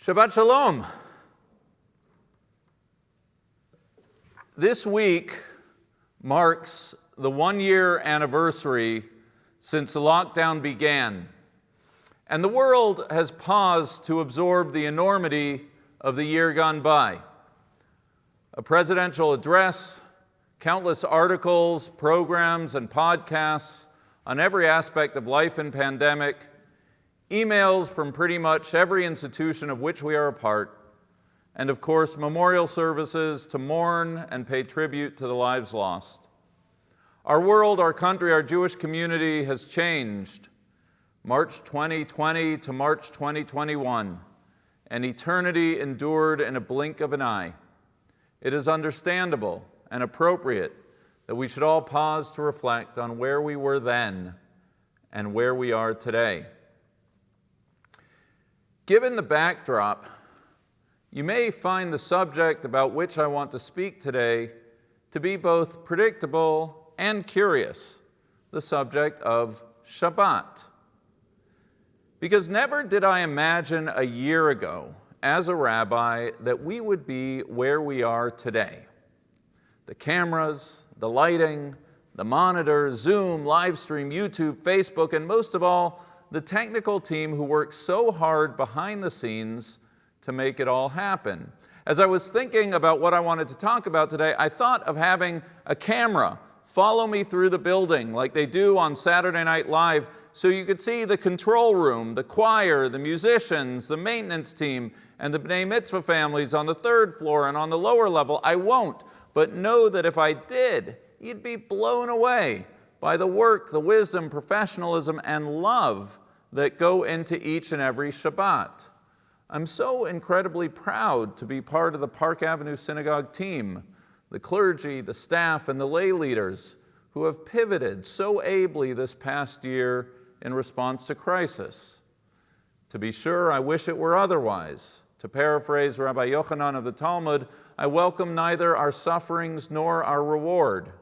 Shabbat Shalom. This week marks the one-year anniversary since the lockdown began, and the world has paused to absorb the enormity of the year gone by. A presidential address, countless articles, programs, and podcasts on every aspect of life and pandemic, emails from pretty much every institution of which we are a part, and of course, memorial services to mourn and pay tribute to the lives lost. Our world, our country, our Jewish community has changed. March 2020 to March 2021, an eternity endured in a blink of an eye. It is understandable and appropriate that we should all pause to reflect on where we were then and where we are today. Given the backdrop, you may find the subject about which I want to speak today to be both predictable and curious, the subject of Shabbat. Because never did I imagine a year ago, as a rabbi, that we would be where we are today. The cameras, the lighting, the monitors, Zoom, live stream, YouTube, Facebook, and most of all, the technical team who worked so hard behind the scenes to make it all happen. As I was thinking about what I wanted to talk about today, I thought of having a camera follow me through the building like they do on Saturday Night Live, so you could see the control room, the choir, the musicians, the maintenance team, and the B'nai Mitzvah families on the third floor and on the lower level. I won't, but know that if I did, you'd be blown away by the work, the wisdom, professionalism, and love that go into each and every Shabbat. I'm so incredibly proud to be part of the Park Avenue Synagogue team, the clergy, the staff, and the lay leaders who have pivoted so ably this past year in response to crisis. To be sure, I wish it were otherwise. To paraphrase Rabbi Yochanan of the Talmud, I welcome neither our sufferings nor our reward.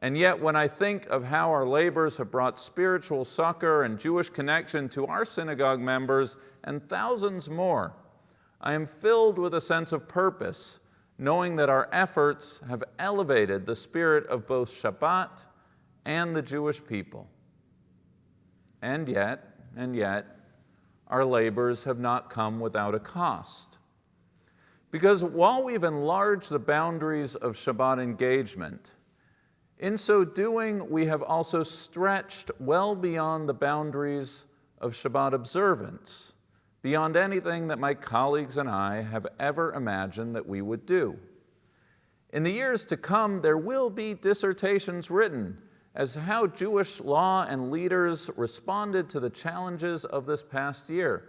And yet, when I think of how our labors have brought spiritual succor and Jewish connection to our synagogue members and thousands more, I am filled with a sense of purpose, knowing that our efforts have elevated the spirit of both Shabbat and the Jewish people. And yet, our labors have not come without a cost. Because while we've enlarged the boundaries of Shabbat engagement, in so doing, we have also stretched well beyond the boundaries of Shabbat observance, beyond anything that my colleagues and I have ever imagined that we would do. In the years to come, there will be dissertations written as to how Jewish law and leaders responded to the challenges of this past year.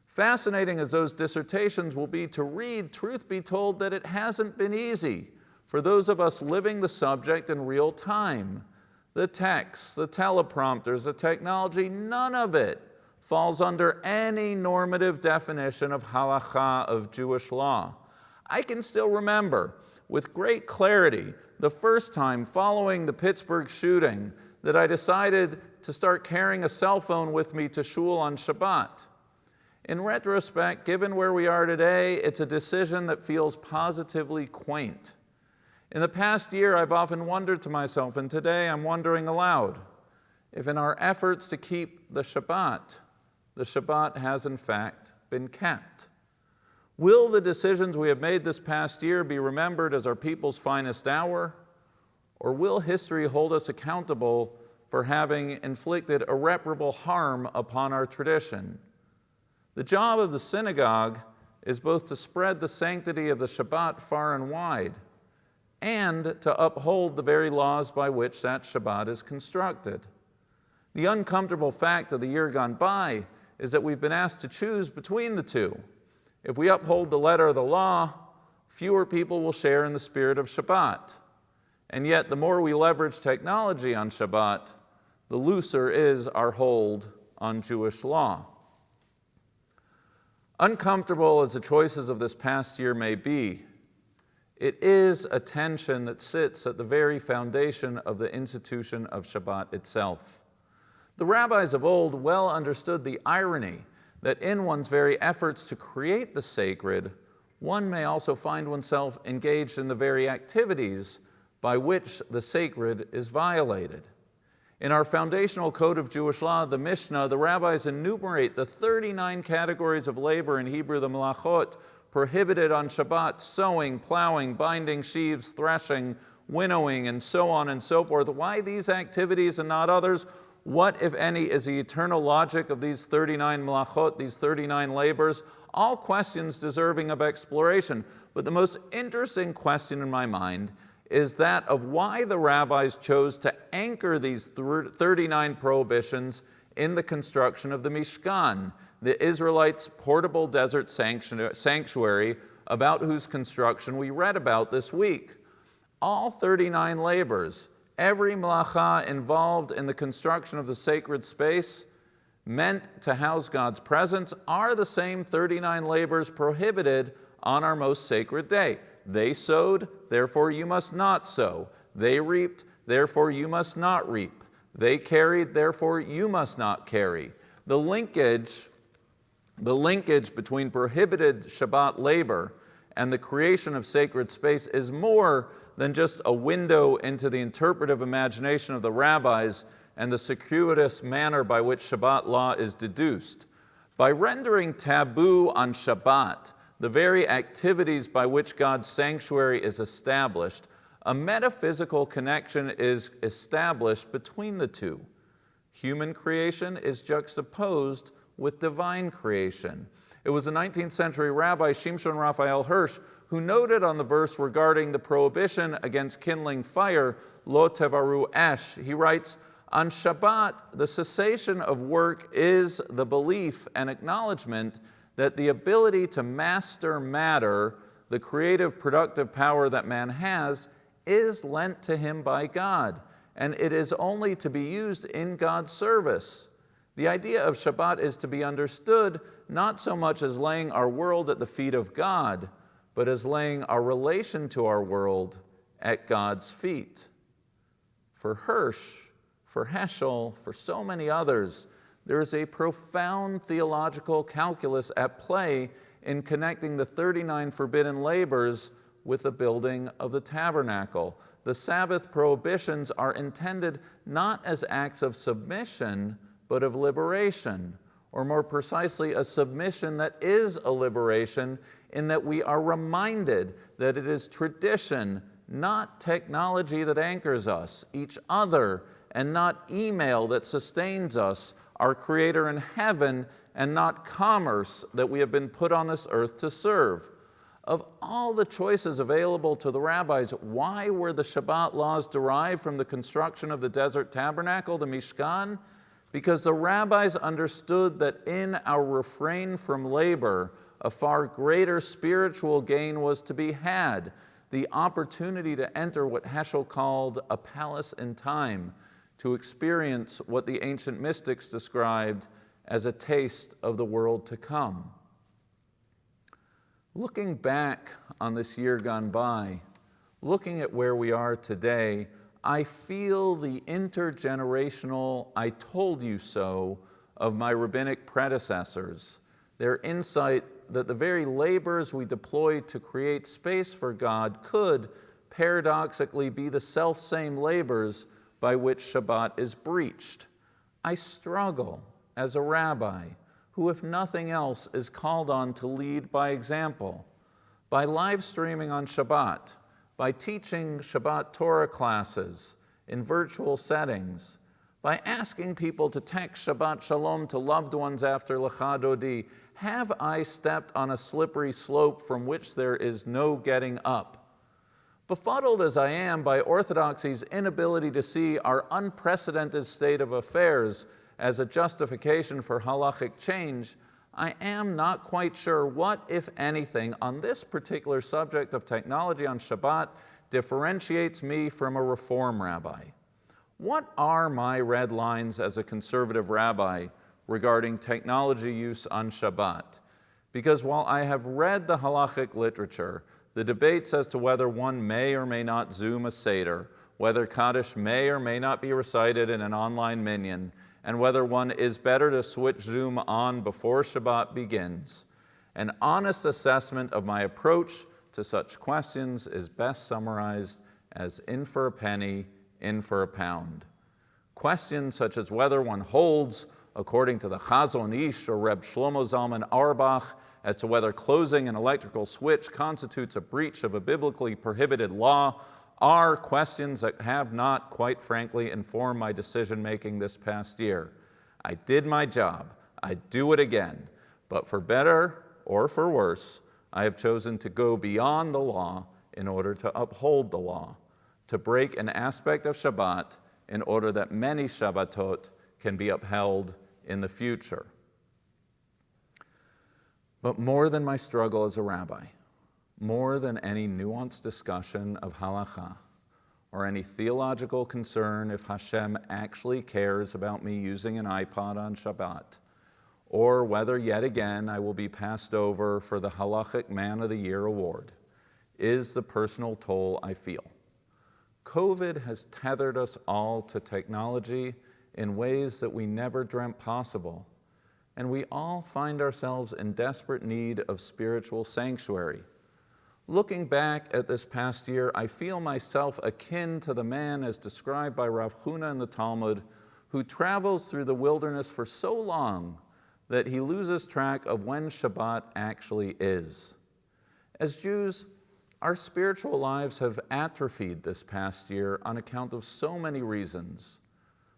Fascinating as those dissertations will be to read, truth be told, that it hasn't been easy for those of us living the subject in real time. The texts, the teleprompters, the technology, none of it falls under any normative definition of halakha, of Jewish law. I can still remember with great clarity the first time following the Pittsburgh shooting that I decided to start carrying a cell phone with me to shul on Shabbat. In retrospect, given where we are today, it's a decision that feels positively quaint. In the past year, I've often wondered to myself, and today I'm wondering aloud, if in our efforts to keep the Shabbat has in fact been kept. Will the decisions we have made this past year be remembered as our people's finest hour, or will history hold us accountable for having inflicted irreparable harm upon our tradition? The job of the synagogue is both to spread the sanctity of the Shabbat far and wide, and to uphold the very laws by which that Shabbat is constructed. The uncomfortable fact of the year gone by is that we've been asked to choose between the two. If we uphold the letter of the law, fewer people will share in the spirit of Shabbat. And yet, the more we leverage technology on Shabbat, the looser is our hold on Jewish law. Uncomfortable as the choices of this past year may be, it is a tension that sits at the very foundation of the institution of Shabbat itself. The rabbis of old well understood the irony that in one's very efforts to create the sacred, one may also find oneself engaged in the very activities by which the sacred is violated. In our foundational code of Jewish law, the Mishnah, the rabbis enumerate the 39 categories of labor in Hebrew, the malachot, prohibited on Shabbat: sowing, plowing, binding sheaves, threshing, winnowing, and so on and so forth. Why these activities and not others? What, if any, is the eternal logic of these 39 malachot, these 39 labors? All questions deserving of exploration. But the most interesting question in my mind is that of why the rabbis chose to anchor these 39 prohibitions in the construction of the Mishkan, the Israelites' portable desert sanctuary, about whose construction we read about this week. All 39 labors, every malacha involved in the construction of the sacred space meant to house God's presence, are the same 39 labors prohibited on our most sacred day. They sowed, therefore you must not sow. They reaped, therefore you must not reap. They carried, therefore you must not carry. The linkage between prohibited Shabbat labor and the creation of sacred space is more than just a window into the interpretive imagination of the rabbis and the circuitous manner by which Shabbat law is deduced. By rendering taboo on Shabbat the very activities by which God's sanctuary is established, a metaphysical connection is established between the two. Human creation is juxtaposed with divine creation. It was a 19th century rabbi, Shimshon Raphael Hirsch, who noted on the verse regarding the prohibition against kindling fire, lo tevaru esh. He writes, on Shabbat, the cessation of work is the belief and acknowledgement that the ability to master matter, the creative, productive power that man has, is lent to him by God, and it is only to be used in God's service. The idea of Shabbat is to be understood not so much as laying our world at the feet of God, but as laying our relation to our world at God's feet. For Hirsch, for Heschel, for so many others, there is a profound theological calculus at play in connecting the 39 forbidden labors with the building of the tabernacle. The Sabbath prohibitions are intended not as acts of submission, but of liberation, or more precisely, a submission that is a liberation, in that we are reminded that it is tradition, not technology, that anchors us, each other, and not email that sustains us, our Creator in heaven, and not commerce that we have been put on this earth to serve. Of all the choices available to the rabbis, why were the Shabbat laws derived from the construction of the desert tabernacle, the Mishkan? Because the rabbis understood that in our refrain from labor, a far greater spiritual gain was to be had, the opportunity to enter what Heschel called a palace in time, to experience what the ancient mystics described as a taste of the world to come. Looking back on this year gone by, looking at where we are today, I feel the intergenerational "I told you so" of my rabbinic predecessors, their insight that the very labors we deployed to create space for God could, paradoxically, be the self-same labors by which Shabbat is breached. I struggle as a rabbi who, if nothing else, is called on to lead by example, by live streaming on Shabbat, by teaching Shabbat Torah classes in virtual settings, by asking people to text Shabbat Shalom to loved ones after Lecha Dodi. Have I stepped on a slippery slope from which there is no getting up? Befuddled as I am by orthodoxy's inability to see our unprecedented state of affairs as a justification for halachic change, I am not quite sure what, if anything, on this particular subject of technology on Shabbat differentiates me from a Reform rabbi. What are my red lines as a conservative rabbi regarding technology use on Shabbat? Because while I have read the halachic literature, the debates as to whether one may or may not Zoom a Seder, whether Kaddish may or may not be recited in an online minyan, and whether one is better to switch Zoom on before Shabbat begins. An honest assessment of my approach to such questions is best summarized as in for a penny, in for a pound. Questions such as whether one holds, according to the Chazon Ish or Reb Shlomo Zalman Auerbach, as to whether closing an electrical switch constitutes a breach of a biblically prohibited law, are questions that have not, quite frankly, informed my decision-making this past year. I did my job. I do it again. But for better or for worse, I have chosen to go beyond the law in order to uphold the law, to break an aspect of Shabbat in order that many Shabbatot can be upheld in the future. But more than my struggle as a rabbi, more than any nuanced discussion of halakha, or any theological concern if Hashem actually cares about me using an iPod on Shabbat, or whether yet again I will be passed over for the Halachic Man of the Year award, is the personal toll I feel. COVID has tethered us all to technology in ways that we never dreamt possible, and we all find ourselves in desperate need of spiritual sanctuary. Looking back at this past year, I feel myself akin to the man as described by Rav Huna in the Talmud, who travels through the wilderness for so long that he loses track of when Shabbat actually is. As Jews, our spiritual lives have atrophied this past year on account of so many reasons.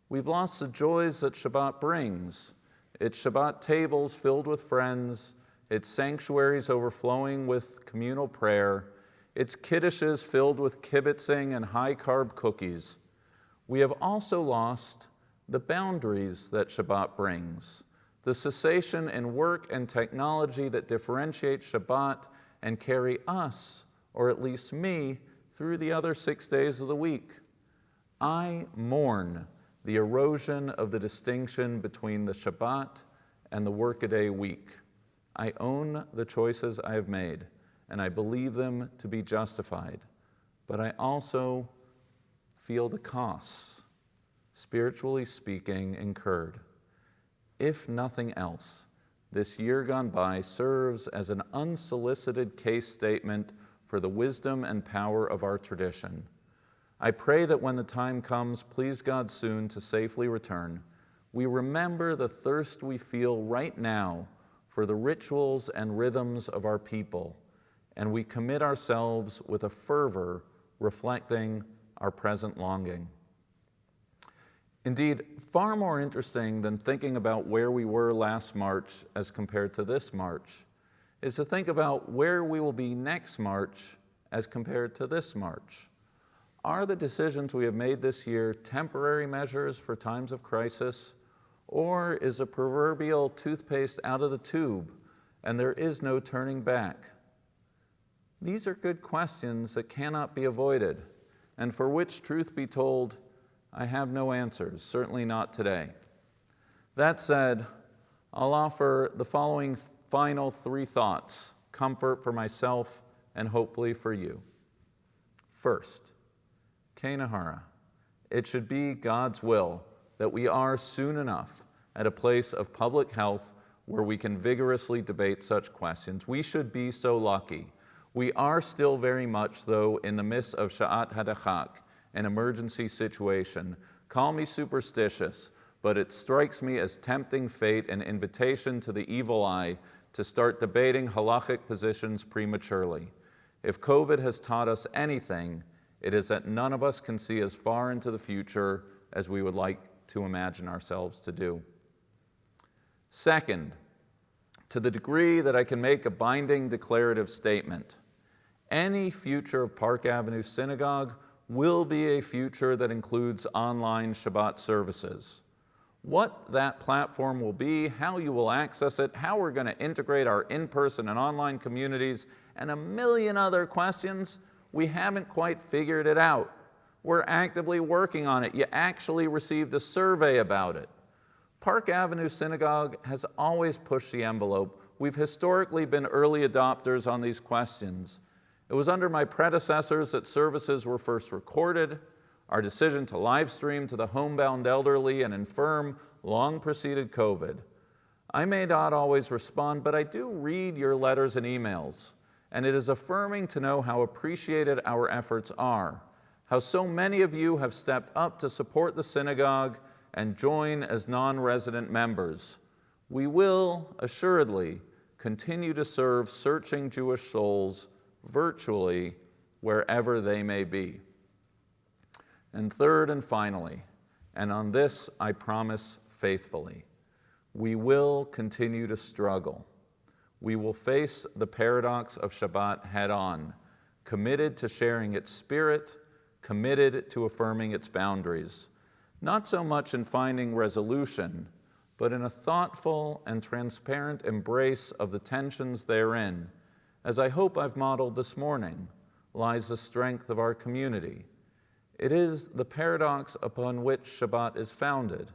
We've lost the joys that Shabbat brings. Its Shabbat tables filled with friends, its sanctuaries overflowing with communal prayer, its kiddushes filled with kibitzing and high-carb cookies. We have also lost the boundaries that Shabbat brings, the cessation in work and technology that differentiate Shabbat and carry us, or at least me, through the other 6 days of the week. I mourn the erosion of the distinction between the Shabbat and the workaday week. I own the choices I have made, and I believe them to be justified, but I also feel the costs, spiritually speaking, incurred. If nothing else, this year gone by serves as an unsolicited case statement for the wisdom and power of our tradition. I pray that when the time comes, please God soon to safely return, we remember the thirst we feel right now for the rituals and rhythms of our people, and we commit ourselves with a fervor reflecting our present longing. Indeed, far more interesting than thinking about where we were last March as compared to this March is to think about where we will be next March as compared to this March. Are the decisions we have made this year temporary measures for times of crisis, or is a proverbial toothpaste out of the tube and there is no turning back? These are good questions that cannot be avoided, and for which, truth be told, I have no answers, certainly not today. That said, I'll offer the following final 3 thoughts, comfort for myself and hopefully for you. First, Kenahara, it should be God's will that we are soon enough at a place of public health where we can vigorously debate such questions. We should be so lucky. We are still very much, though, in the midst of Sha'at Hadachak, an emergency situation. Call me superstitious, but it strikes me as tempting fate, an invitation to the evil eye to start debating halachic positions prematurely. If COVID has taught us anything, it is that none of us can see as far into the future as we would like to imagine ourselves to do. Second, to the degree that I can make a binding declarative statement, any future of Park Avenue Synagogue will be a future that includes online Shabbat services. What that platform will be, how you will access it, how we're going to integrate our in-person and online communities, and a million other questions, we haven't quite figured it out. We're actively working on it. You actually received a survey about it. Park Avenue Synagogue has always pushed the envelope. We've historically been early adopters on these questions. It was under my predecessors that services were first recorded. our decision to live stream to the homebound elderly and infirm long preceded COVID. I may not always respond, but I do read your letters and emails, and it is affirming to know how appreciated our efforts are, how so many of you have stepped up to support the synagogue and join as non-resident members. We will, assuredly, continue to serve searching Jewish souls virtually wherever they may be. And third and finally, and on this I promise faithfully, we will continue to struggle. We will face the paradox of Shabbat head-on, committed to sharing its spirit, committed to affirming its boundaries, not so much in finding resolution, but in a thoughtful and transparent embrace of the tensions therein, as I hope I've modeled this morning, lies the strength of our community. It is the paradox upon which Shabbat is founded.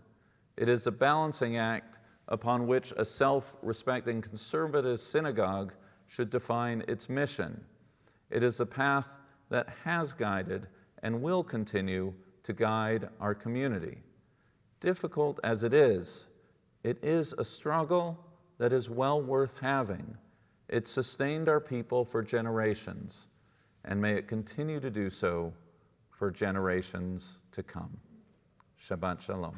It is a balancing act upon which a self-respecting conservative synagogue should define its mission. It is a path that has guided and will continue to guide our community. Difficult as it is a struggle that is well worth having. It sustained our people for generations, and may it continue to do so for generations to come. Shabbat Shalom.